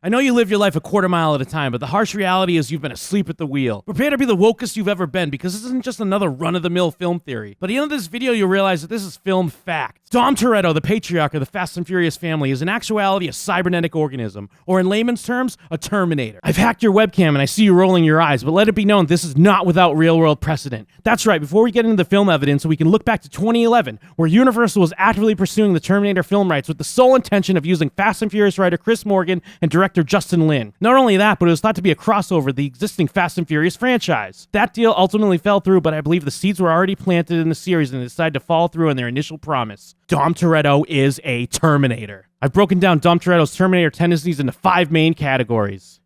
I know you live your life a quarter mile at a time, but the harsh reality is you've been asleep at the wheel. Prepare to be the wokest you've ever been, because this isn't just another run-of-the-mill film theory. But at the end of this video, you'll realize that this is film fact. Dom Toretto, the patriarch of the Fast and Furious family, is in actuality a cybernetic organism, or in layman's terms, a Terminator. I've hacked your webcam and I see you rolling your eyes, but let it be known this is not without real-world precedent. That's right, before we get into the film evidence, we can look back to 2011, where Universal was actively pursuing the Terminator film rights with the sole intention of using Fast and Furious writer Chris Morgan and director Justin Lin. Not only that, but it was thought to be a crossover of the existing Fast and Furious franchise. That deal ultimately fell through, but I believe the seeds were already planted in the series and they decided to follow through on their initial promise. Dom Toretto is a Terminator. I've broken down Dom Toretto's Terminator tendencies into 5 main categories.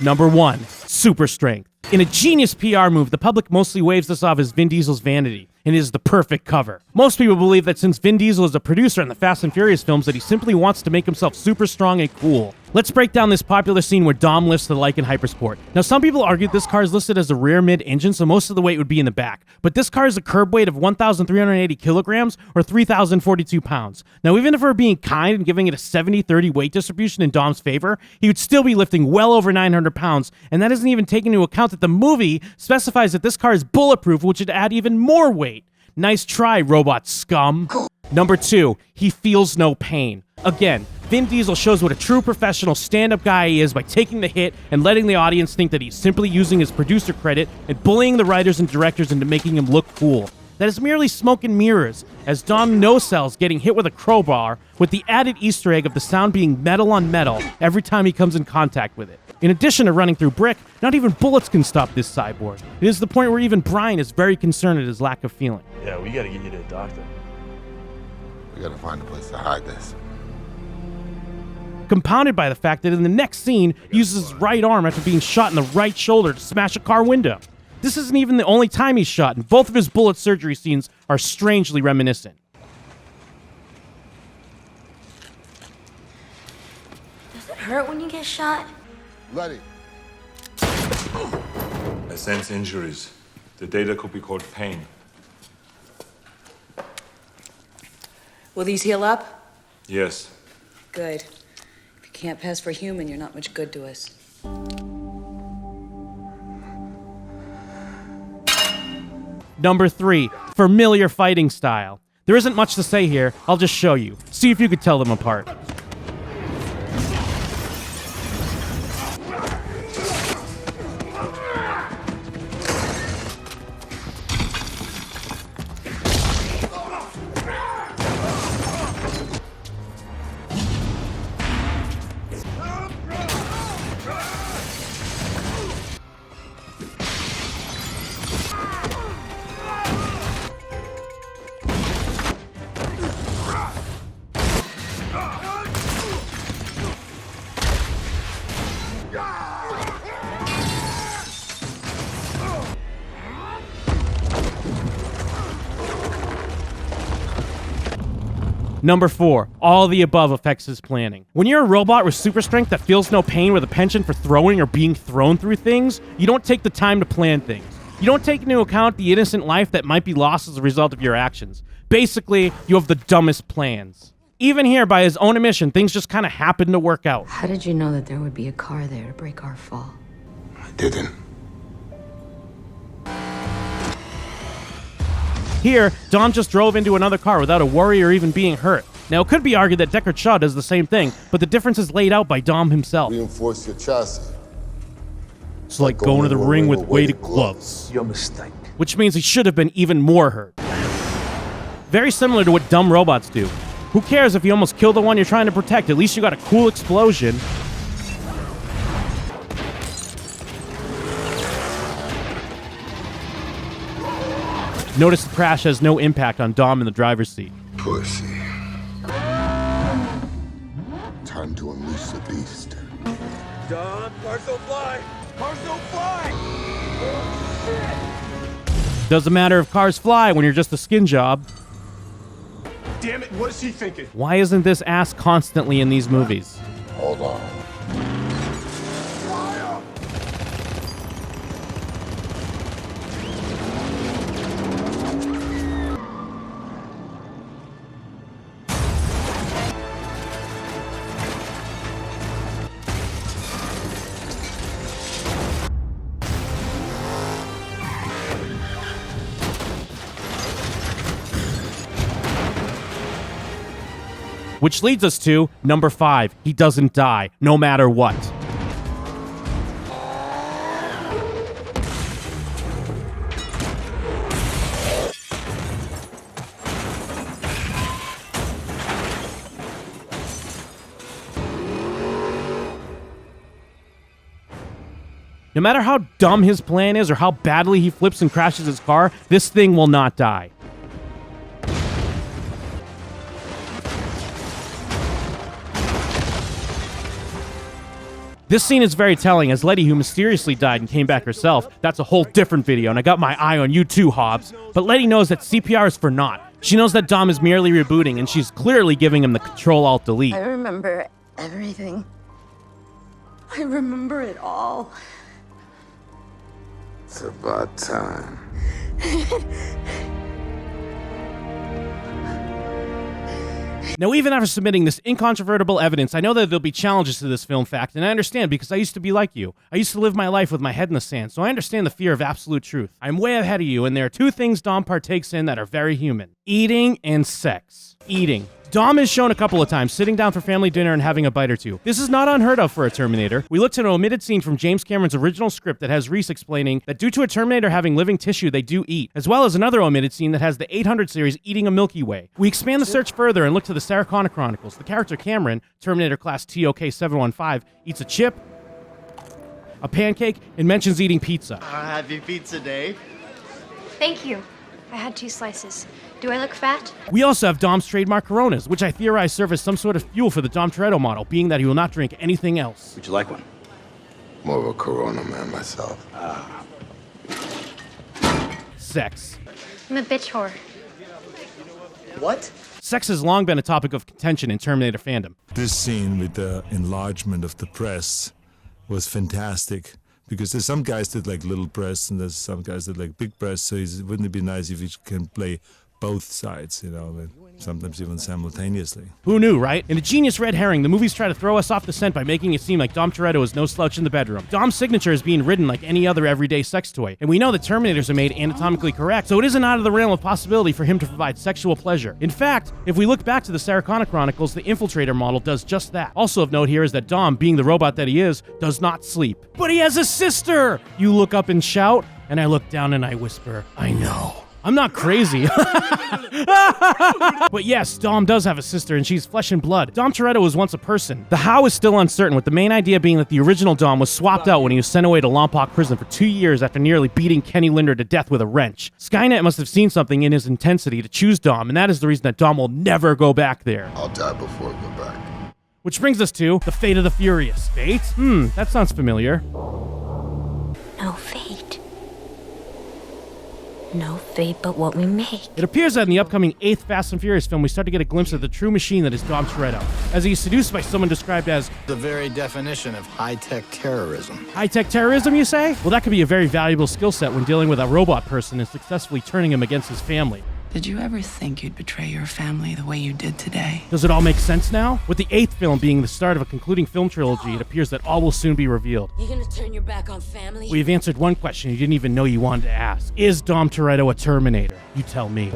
Number 1, super strength. In a genius PR move, the public mostly waves this off as Vin Diesel's vanity, and it is the perfect cover. Most people believe that since Vin Diesel is a producer on the Fast and Furious films, that he simply wants to make himself super strong and cool. Let's break down this popular scene where Dom lifts the Lykan Hypersport. Now, some people argue this car is listed as a rear mid-engine, so most of the weight would be in the back. But this car is a curb weight of 1,380 kilograms, or 3,042 pounds. Now, even if we're being kind and giving it a 70-30 weight distribution in Dom's favor, he would still be lifting well over 900 pounds, and that isn't even taking into account that the movie specifies that this car is bulletproof, which would add even more weight. Nice try, robot scum. Number 2, he feels no pain. Again, Vin Diesel shows what a true professional stand-up guy he is by taking the hit and letting the audience think that he's simply using his producer credit and bullying the writers and directors into making him look cool. That is merely smoke and mirrors, as Dom no-sells getting hit with a crowbar, with the added Easter egg of the sound being metal on metal every time he comes in contact with it. In addition to running through brick, not even bullets can stop this cyborg. It is the point where even Brian is very concerned at his lack of feeling. Yeah, we gotta get you to a doctor. We gotta find a place to hide this. Compounded by the fact that in the next scene, he uses his right arm after being shot in the right shoulder to smash a car window. This isn't even the only time he's shot, and both of his bullet surgery scenes are strangely reminiscent. Does it hurt when you get shot? Let it. I sense injuries. The data could be called pain. Will these heal up? Yes. Good. If you can't pass for human, you're not much good to us. Number 3, familiar fighting style. There isn't much to say here, I'll just show you. See if you could tell them apart. Number 4, all the above affects his planning. When you're a robot with super strength that feels no pain with a penchant for throwing or being thrown through things, you don't take the time to plan things. You don't take into account the innocent life that might be lost as a result of your actions. Basically, you have the dumbest plans. Even here, by his own admission, things just kind of happen to work out. How did you know that there would be a car there to break our fall? I didn't. Here, Dom just drove into another car without a worry or even being hurt. Now, it could be argued that Deckard Shaw does the same thing, but the difference is laid out by Dom himself. Reinforce your chassis. It's like going to the ring with weighted gloves. Your mistake. Which means he should have been even more hurt. Very similar to what dumb robots do. Who cares if you almost kill the one you're trying to protect? At least you got a cool explosion. Notice the crash has no impact on Dom in the driver's seat. Pussy. Time to unleash the beast. Dom, cars don't fly! Cars don't fly! Doesn't matter if cars fly when you're just a skin job. Damn it, what is he thinking? Why isn't this asked constantly in these movies? Hold on. Which leads us to number 5. He doesn't die, no matter what. No matter how dumb his plan is or how badly he flips and crashes his car, this thing will not die. This scene is very telling, as Letty, who mysteriously died and came back herself, that's a whole different video, and I got my eye on you too, Hobbs. But Letty knows that CPR is for naught. She knows that Dom is merely rebooting, and she's clearly giving him the Control-Alt-Delete. I remember everything. I remember it all. It's about time. Now, even after submitting this incontrovertible evidence, I know that there'll be challenges to this film fact, and I understand because I used to be like you. I used to live my life with my head in the sand, so I understand the fear of absolute truth. I'm way ahead of you, and there are 2 things Dom partakes in that are very human: eating and sex. Eating. Dom is shown a couple of times sitting down for family dinner and having a bite or two. This is not unheard of for a Terminator. We looked at an omitted scene from James Cameron's original script that has Reese explaining that due to a Terminator having living tissue, they do eat, as well as another omitted scene that has the 800 series eating a Milky Way. We expand the search further and look to the Sarah Connor Chronicles. The character Cameron, Terminator Class TOK 715, eats a chip, a pancake, and mentions eating pizza. Happy pizza day. Thank you. I had 2 slices. Do I look fat? We also have Dom's trademark Coronas, which I theorize serve as some sort of fuel for the Dom Toretto model, being that he will not drink anything else. Would you like one? More of a Corona man myself. Sex. I'm a bitch whore. What? Sex has long been a topic of contention in Terminator fandom. This scene with the enlargement of the breasts was fantastic. Because there's some guys that like little breasts and there's some guys that like big breasts, so wouldn't it be nice if you can play both sides, you know, sometimes even simultaneously. Who knew, right? In a genius red herring, the movies try to throw us off the scent by making it seem like Dom Toretto is no slouch in the bedroom. Dom's signature is being ridden like any other everyday sex toy, and we know that Terminators are made anatomically correct, so it isn't out of the realm of possibility for him to provide sexual pleasure. In fact, if we look back to the Sarah Connor Chronicles, the Infiltrator model does just that. Also of note here is that Dom, being the robot that he is, does not sleep. But he has a sister! You look up and shout, and I look down and I whisper, I know. I'm not crazy. But yes, Dom does have a sister, and she's flesh and blood. Dom Toretto was once a person. The how is still uncertain, with the main idea being that the original Dom was swapped out when he was sent away to Lompoc prison for 2 years after nearly beating Kenny Linder to death with a wrench. Skynet must have seen something in his intensity to choose Dom, and that is the reason that Dom will never go back there. I'll die before I go back. Which brings us to the fate of the Furious. Fate? That sounds familiar. No fate. No fate but what we make. It appears that in the upcoming 8th Fast and Furious film, we start to get a glimpse of the true machine that is Dom Toretto, as he is seduced by someone described as The very definition of high-tech terrorism. high-tech terrorism, you say? Well, that could be a very valuable skill set when dealing with a robot person and successfully turning him against his family. Did you ever think you'd betray your family the way you did today? Does it all make sense now? With the 8th film being the start of a concluding film trilogy, it appears that all will soon be revealed. You gonna turn your back on family? We've answered one question you didn't even know you wanted to ask. Is Dom Toretto a Terminator? You tell me.